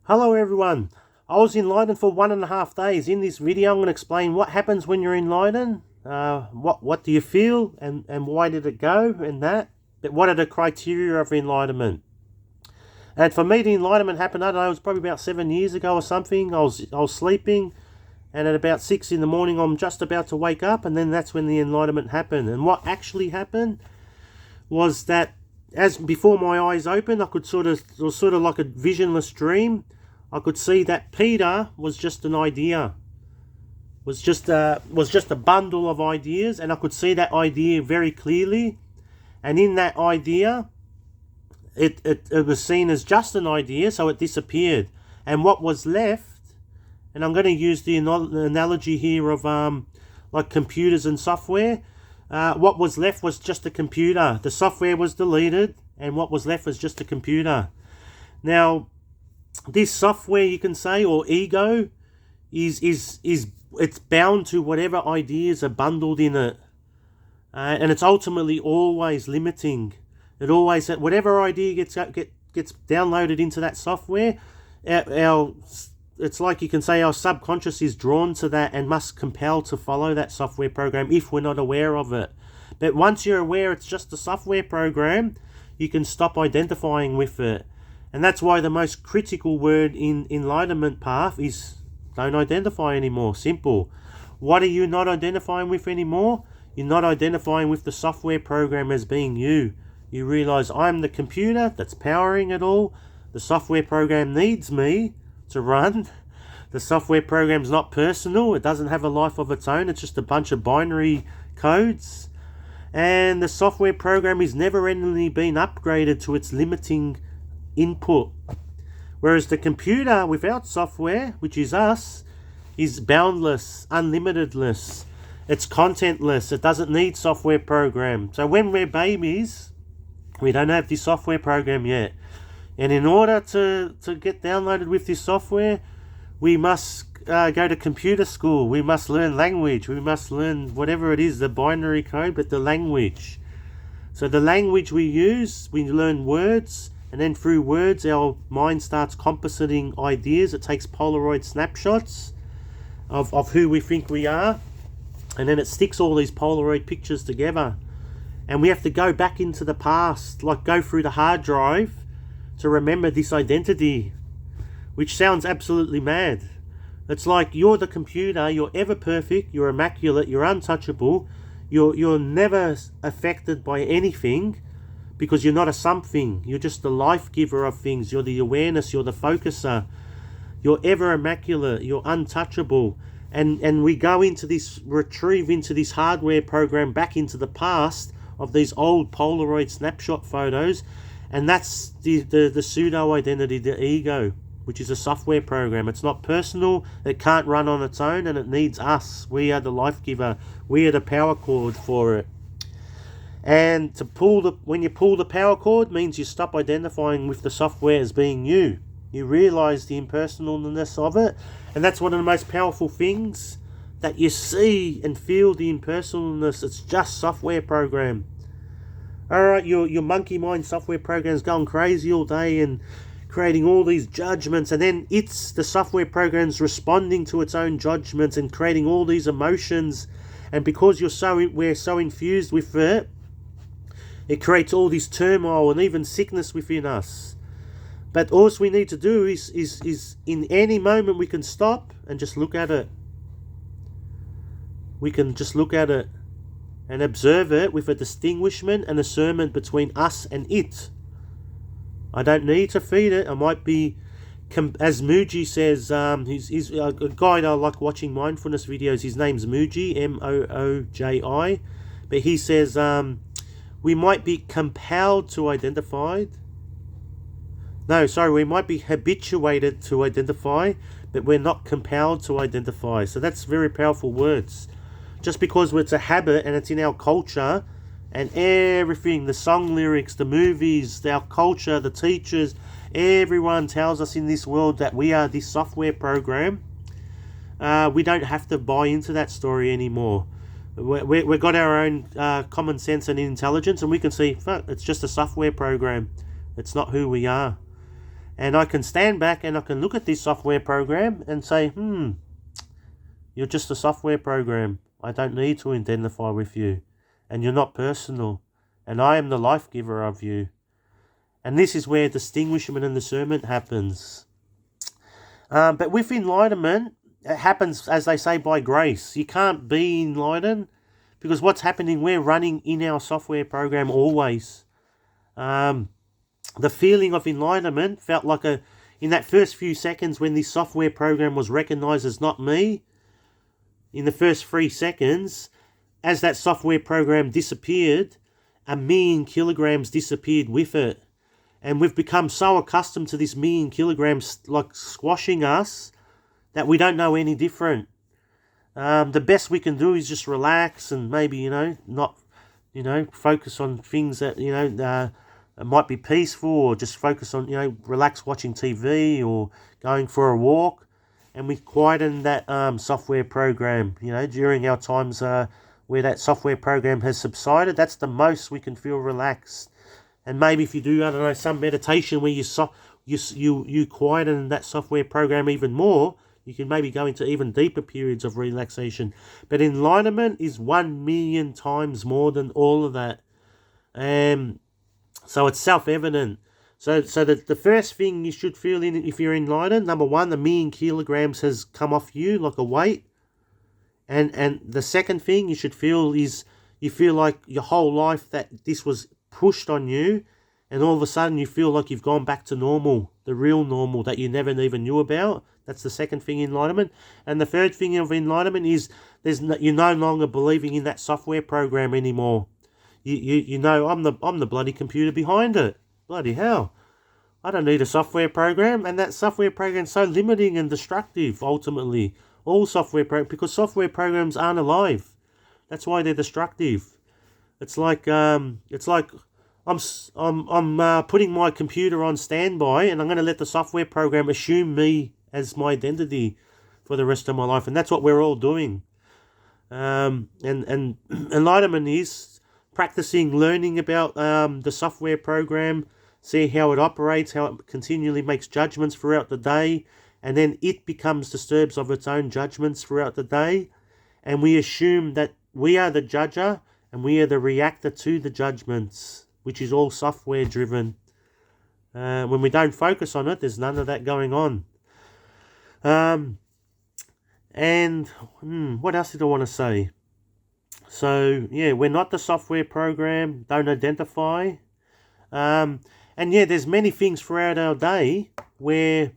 Hello everyone. I was enlightened for 1.5 days. In this video I'm going to explain what happens when you're enlightened, what do you feel, and why did it go, and that. But what are the criteria of enlightenment? And for me, the enlightenment happened, I don't know, it was probably about 7 years ago or something. I was sleeping, and at about 6 in the morning I'm just about to wake up, and then that's when the enlightenment happened. And what actually happened was that as before my eyes opened, it was sort of like a visionless dream. I could see that Peter was just an idea, was just a bundle of ideas, and I could see that idea very clearly. And in that idea, it was seen as just an idea, so it disappeared. And what was left, and I'm going to use the analogy here of like computers and software. What was left was just a computer. The software was deleted, and what was left was just a computer. Now, this software, you can say, or ego, it's bound to whatever ideas are bundled in it, and it's ultimately always limiting. It always, whatever idea gets downloaded into that software, it's like you can say our subconscious is drawn to that and must compel to follow that software program if we're not aware of it. But once you're aware it's just a software program, you can stop identifying with it. And that's why the most critical word in enlightenment path is don't identify anymore. Simple. What are you not identifying with anymore? You're not identifying with the software program as being you. You realize I'm the computer that's powering it all. The software program needs me to run. The software program's not personal. It doesn't have a life of its own. It's just a bunch of binary codes. And the software program is never endingly being upgraded to its limiting input. Whereas the computer without software, which is us, is boundless, unlimitedless. It's contentless. It doesn't need software program. So when we're babies, we don't have this software program yet. And in order to get downloaded with this software, we must go to computer school. We must learn language. We must learn whatever it is, the binary code, but the language. So the language we use, we learn words, and then through words our mind starts compositing ideas. It takes Polaroid snapshots of who we think we are, and then it sticks all these Polaroid pictures together. And we have to go back into the past, like go through the hard drive to remember this identity, which sounds absolutely mad. It's like you're the computer, you're ever perfect, you're immaculate, you're untouchable, you're never affected by anything because you're not a something. You're just the life giver of things. You're the awareness, you're the focuser. You're ever immaculate, you're untouchable. And we go into this, retrieve into this hardware program back into the past of these old Polaroid snapshot photos, and that's the pseudo-identity, the ego, which is a software program. It's not personal, it can't run on its own, and it needs us. We are the life giver, we are the power cord for it. And when you pull the power cord, means you stop identifying with the software as being you. You realize the impersonalness of it, and that's one of the most powerful things, that you see and feel the impersonalness. It's just software program. Alright, your monkey mind software program's going crazy all day and creating all these judgments, and then the software program's responding to its own judgments and creating all these emotions, and because we're so infused with it, it creates all this turmoil and even sickness within us. But all we need to do is in any moment we can stop and just look at it. We can just look at it and observe it with a distinguishment and discernment between us and it. I don't need to feed it. I might be, as Muji says, he's a guy that I like watching mindfulness videos. His name's Muji, M-O-O-J-I. But he says we might be compelled to identify. No, sorry, we might be habituated to identify, but we're not compelled to identify. So that's very powerful words. Just because it's a habit and it's in our culture and everything, the song lyrics, the movies, our culture, the teachers, everyone tells us in this world that we are this software program. We don't have to buy into that story anymore. We've got our own common sense and intelligence, and we can see, fuck, it's just a software program. It's not who we are. And I can stand back and I can look at this software program and say, you're just a software program. I don't need to identify with you. And you're not personal. And I am the life giver of you. And this is where distinguishment and discernment happens. But with enlightenment, it happens, as they say, by grace. You can't be enlightened because what's happening, we're running in our software program always. The feeling of enlightenment felt like in that first few seconds when this software program was recognized as not me, in the first 3 seconds, as that software program disappeared, 1,000,000 kilograms disappeared with it. And we've become so accustomed to this 1,000,000 kilograms like squashing us that we don't know any different. The best we can do is just relax and maybe, not, focus on things that, might be peaceful, or just focus on, relax watching TV or going for a walk. And we quieten that software program, during our times where that software program has subsided. That's the most we can feel relaxed. And maybe if you do, I don't know, some meditation where you quieten that software program even more, you can maybe go into even deeper periods of relaxation. But enlightenment is 1,000,000 times more than all of that. So it's self-evident. So the first thing you should feel if you're enlightened, number one, the 1,000,000 kilograms has come off you like a weight. And the second thing you should feel is you feel like your whole life that this was pushed on you, and all of a sudden you feel like you've gone back to normal, the real normal that you never even knew about. That's the second thing, enlightenment. And the third thing of enlightenment is you're no longer believing in that software program anymore. You know, I'm the bloody computer behind it. Bloody hell. I don't need a software program, and that software program is so limiting and destructive, ultimately. All software programs, because software programs aren't alive. That's why they're destructive. It's like I'm putting my computer on standby, and I'm going to let the software program assume me as my identity for the rest of my life, and that's what we're all doing. And enlightenment is practicing, learning about the software program, see how it operates, how it continually makes judgments throughout the day, and then it becomes disturbed of its own judgments throughout the day, and we assume that we are the judger and we are the reactor to the judgments, which is all software driven. When we don't focus on it, there's none of that going on. And what else did I want to say? So yeah, we're not the software program. Don't identify. And yeah, there's many things throughout our day where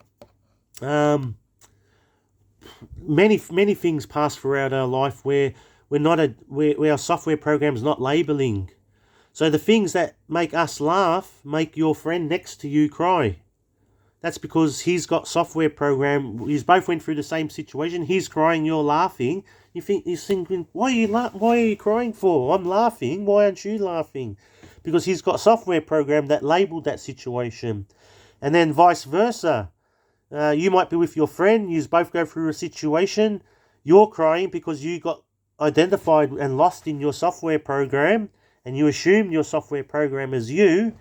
many things pass throughout our life where where our software program's not labeling. So the things that make us laugh make your friend next to you cry. That's because he's got software program. He's both went through the same situation. He's crying, you're laughing. You're thinking, why are you crying for? I'm laughing. Why aren't you laughing? Because he's got software program that labeled that situation. And then vice versa. You might be with your friend. You both go through a situation. You're crying because you got identified and lost in your software program, and you assumed your software program as you,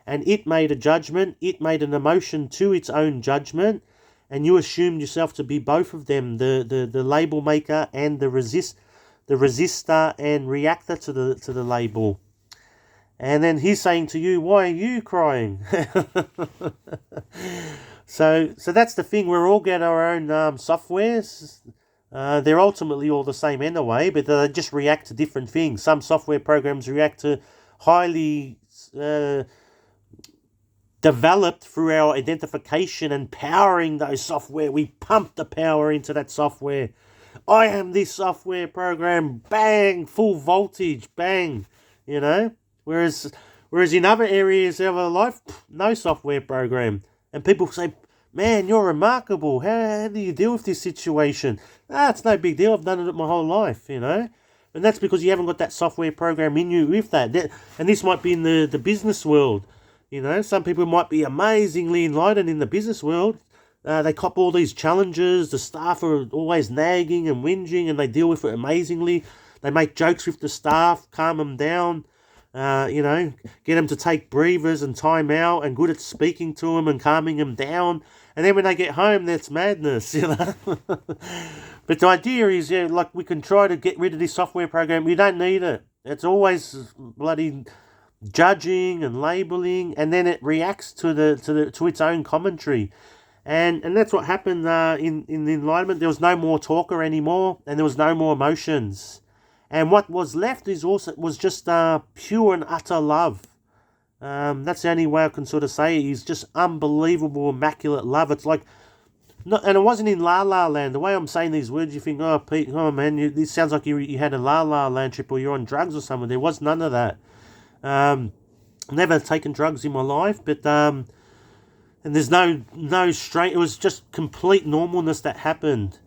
and it made a judgment, it made an emotion to its own judgment, and you assumed yourself to be both of them, the label maker and the resistor and reactor to the label. And then he's saying to you, why are you crying? So that's the thing. We're all get our own softwares. They're ultimately all the same anyway, but they just react to different things. Some software programs react to highly developed through our identification and powering those software. We pump the power into that software. I am this software program, bang, full voltage, bang, Whereas in other areas of our life, no software program. And people say, man, you're remarkable. How do you deal with this situation? It's no big deal. I've done it my whole life, And that's because you haven't got that software program in you with that. And this might be in the business world. Some people might be amazingly enlightened in the business world. They cop all these challenges. The staff are always nagging and whinging, and they deal with it amazingly. They make jokes with the staff, calm them down. You know, get them to take breathers and time out, and good at speaking to them and calming them down. And then when they get home, that's madness, you know. But the idea is, yeah, like we can try to get rid of this software program. We don't need it. It's always bloody judging and labeling, and then it reacts to its own commentary. And that's what happened in the Enlightenment. There was no more talker anymore, and there was no more emotions. And what was left was just pure and utter love. That's the only way I can sort of say it. Is just unbelievable, immaculate love. It's like, and it wasn't in La La Land. The way I'm saying these words, you think, oh, Pete, oh man, this sounds like you had a La La Land trip or you're on drugs or something. There was none of that. Never taken drugs in my life, but and there's no strain. It was just complete normalness that happened.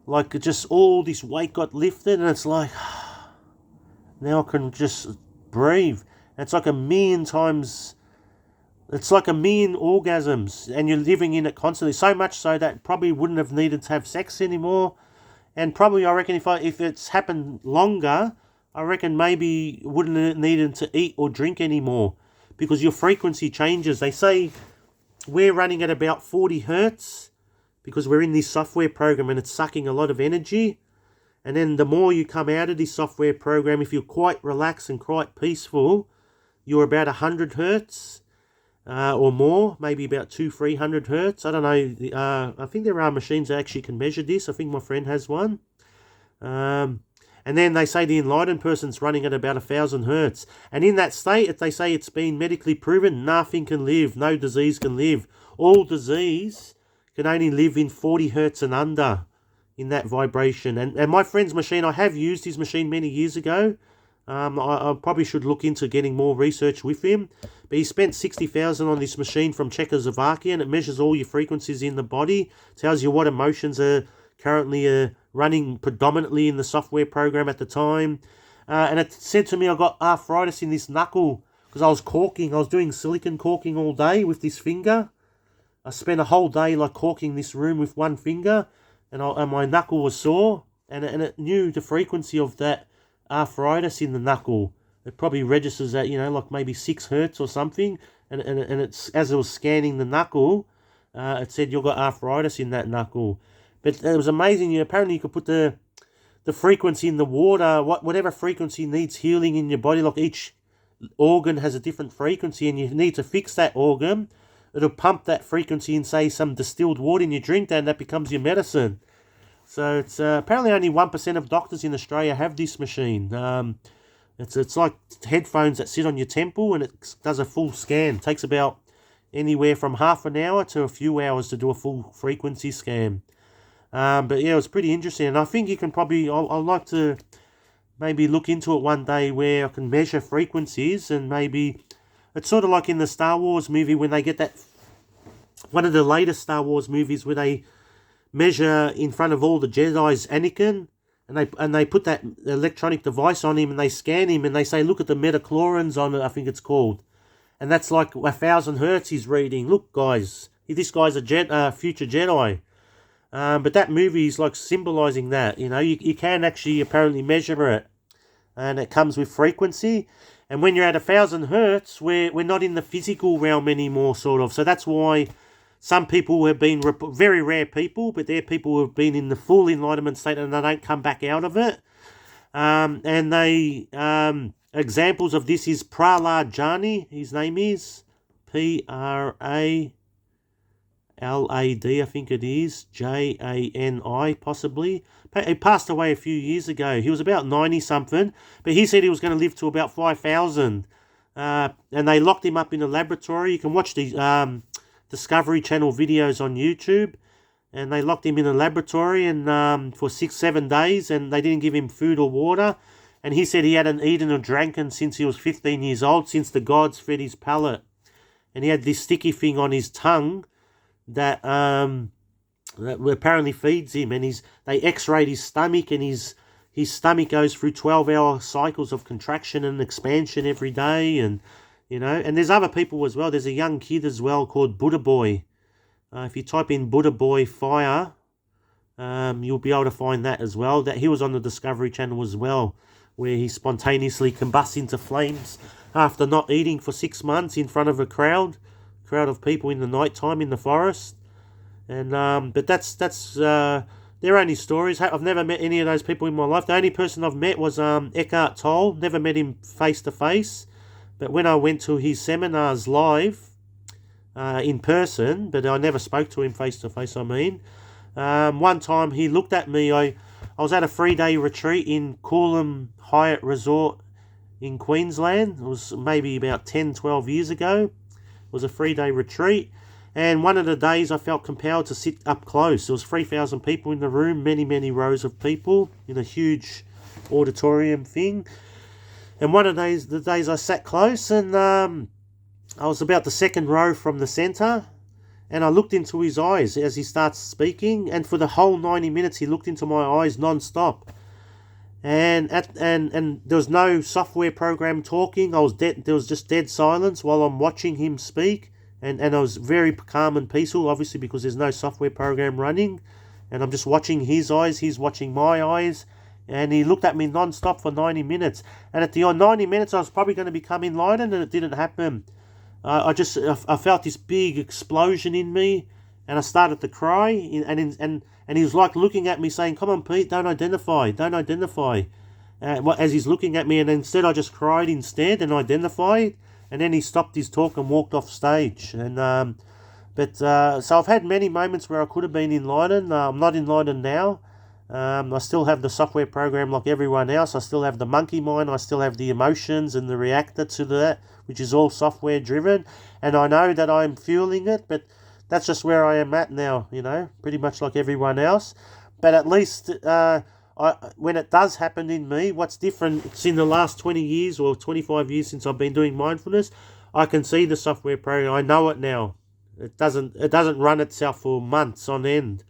Like just all this weight got lifted, and it's like now I can just breathe. And it's like a million times. It's like a million orgasms, and you're living in it constantly. So much so that probably wouldn't have needed to have sex anymore. And probably I reckon if it's happened longer, I reckon maybe wouldn't have needed to eat or drink anymore, because your frequency changes. They say we're running at about 40 hertz because we're in this software program and it's sucking a lot of energy. And then the more you come out of this software program, if you're quite relaxed and quite peaceful, you're about 100 hertz or more, maybe about 300 hertz. I don't know. I think there are machines that actually can measure this. I think my friend has one. And then they say the enlightened person's running at about 1,000 hertz. And in that state, they say it's been medically proven nothing can live, no disease can live. All disease can only live in 40 hertz and under in that vibration. And my friend's machine, I have used his machine many years ago. I probably should look into getting more research with him. But he spent 60,000 on this machine from Czechoslovakia, and it measures all your frequencies in the body, tells you what emotions are currently running predominantly in the software program at the time. And it said to me I got arthritis in this knuckle because I was corking. I was doing silicon corking all day with this finger. I spent a whole day like corking this room with one finger, and my knuckle was sore, and it knew the frequency of that arthritis in the knuckle. It probably registers at, like maybe 6 hertz or something, and it's as it was scanning the knuckle, it said you've got arthritis in that knuckle. But it was amazing. Apparently you could put the frequency in the water, whatever frequency needs healing in your body. Like each organ has a different frequency, and you need to fix that organ. It'll pump that frequency in, say, some distilled water, and you drink that, and that becomes your medicine. So it's apparently only 1% of doctors in Australia have this machine. It's like headphones that sit on your temple, and it does a full scan. It takes about anywhere from half an hour to a few hours to do a full frequency scan. But yeah, it was pretty interesting, and I think you can probably, I'd like to maybe look into it one day where I can measure frequencies, and maybe it's sort of like in the Star Wars movie when they get that, one of the latest Star Wars movies where they measure in front of all the Jedi's Anakin, and they put that electronic device on him, and they scan him, and they say, look at the metachlorins on it, I think it's called, and that's like 1,000 hertz he's reading. Look, guys, this guy's a future Jedi. But that movie is like symbolizing that, you can actually apparently measure it, and it comes with frequency. And when you're at 1,000 hertz, we're not in the physical realm anymore, sort of. So that's why some people have been, very rare people, but they're people who have been in the full enlightenment state and they don't come back out of it. And they, examples of this is Prahlad Jani, his name is Pralad, I think it is, Jani, possibly. He passed away a few years ago. He was about 90-something, but he said he was going to live to about 5,000. And they locked him up in a laboratory. You can watch the Discovery Channel videos on YouTube. And they locked him in a laboratory and for 6-7 days, and they didn't give him food or water. And he said he hadn't eaten or drank since he was 15 years old, since the gods fed his palate. And he had this sticky thing on his tongue that apparently feeds him, and they x-rayed his stomach, and his stomach goes through 12-hour cycles of contraction and expansion every day, and and there's other people as well. There's a young kid as well called Buddha Boy. If you type in Buddha Boy fire, you'll be able to find that as well. That he was on the Discovery Channel as well. where he spontaneously combusts into flames after not eating for 6 months in front of a crowd of people in the night time in the forest. And but that's they're only stories. I've never met any of those people in my life. The only person I've met was Eckhart Tolle. Never met him face to face, but when I went to his seminars live in person, but I never spoke to him face to face. One time he looked at me. I was at a 3-day retreat in Coolum Hyatt Resort in Queensland. It was maybe about 10, 12 years ago. It was a 3-day retreat. And one of the days I felt compelled to sit up close. There was 3,000 people in the room, many, many rows of people in a huge auditorium thing. And one of the days I sat close, and I was about the second row from the centre, and I looked into his eyes as he starts speaking, and for the whole 90 minutes he looked into my eyes non-stop. And there was no software program talking. There was just dead silence while I'm watching him speak. And I was very calm and peaceful, obviously, because there's no software program running. And I'm just watching his eyes, he's watching my eyes. And he looked at me non-stop for 90 minutes. And at the 90 minutes, I was probably going to become enlightened, and it didn't happen. I felt this big explosion in me, and I started to cry. And he was like looking at me saying, "Come on, Pete, don't identify. As he's looking at me, and instead I just cried instead and identified. And then he stopped his talk and walked off stage. And so I've had many moments where I could have been enlightened. I'm not enlightened now. I still have the software program like everyone else. I still have the monkey mind. I still have the emotions and the reactor to that, which is all software driven. And I know that I'm fueling it, but that's just where I am at now, pretty much like everyone else. But at least when it does happen in me, what's different, it's in the last 20 years or 25 years since I've been doing mindfulness, I can see the software program. I know it now. It doesn't run itself for months on end.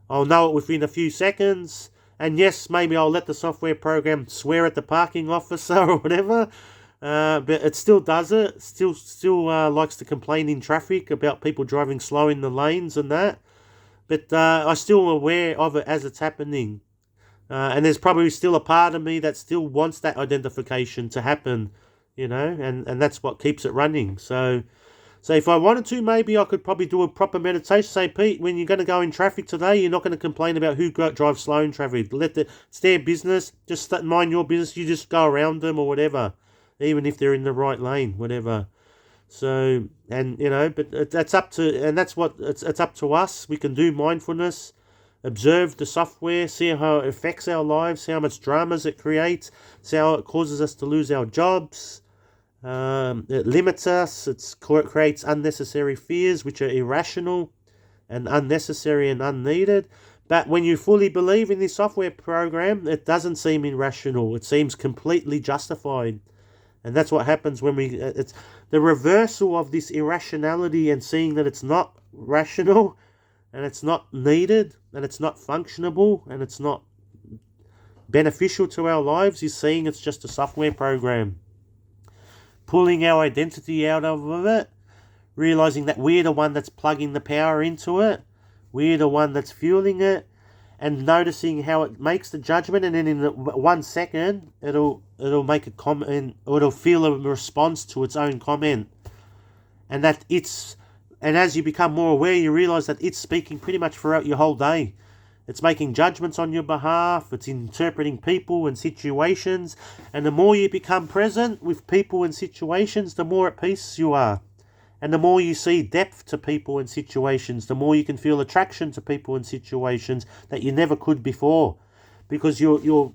I'll know it within a few seconds. And yes, maybe I'll let the software program swear at the parking officer or whatever. But it still does it. Still likes to complain in traffic about people driving slow in the lanes and that. But I'm still aware of it as it's happening. And there's probably still a part of me that still wants that identification to happen, and that's what keeps it running. So if I wanted to, maybe I could probably do a proper meditation. Say, Pete, when you're going to go in traffic today, you're not going to complain about who drives slow in traffic. It's their business. Just mind your business. You just go around them or whatever, even if they're in the right lane, whatever. So, but that's up to, and that's what it's up to us. We can do mindfulness. Observe the software, see how it affects our lives, see how much dramas it creates, see how it causes us to lose our jobs. It limits us, it creates unnecessary fears, which are irrational and unnecessary and unneeded. But when you fully believe in this software program, it doesn't seem irrational. It seems completely justified. And that's what happens when it's the reversal of this irrationality and seeing that it's not rational, and it's not needed, and it's not functionable, and it's not beneficial to our lives, is seeing it's just a software program. Pulling our identity out of it, realizing that we're the one that's plugging the power into it, we're the one that's fueling it, and noticing how it makes the judgment, and then in 1 second, it'll make a comment, or it'll feel a response to its own comment. And as you become more aware, you realize that it's speaking pretty much throughout your whole day. It's making judgments on your behalf. It's interpreting people and situations. And the more you become present with people and situations, the more at peace you are. And the more you see depth to people and situations, the more you can feel attraction to people and situations that you never could before. Because you're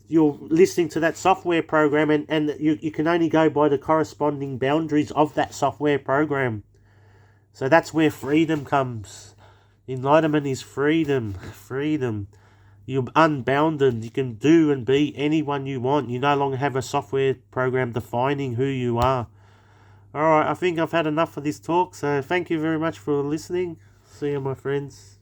listening to that software program, and you can only go by the corresponding boundaries of that software program. So that's where freedom comes. Enlightenment is freedom. You're unbounded. You can do and be anyone you want. You no longer have a software program defining who you are. Alright, I think I've had enough for this talk. So thank you very much for listening. See you, my friends.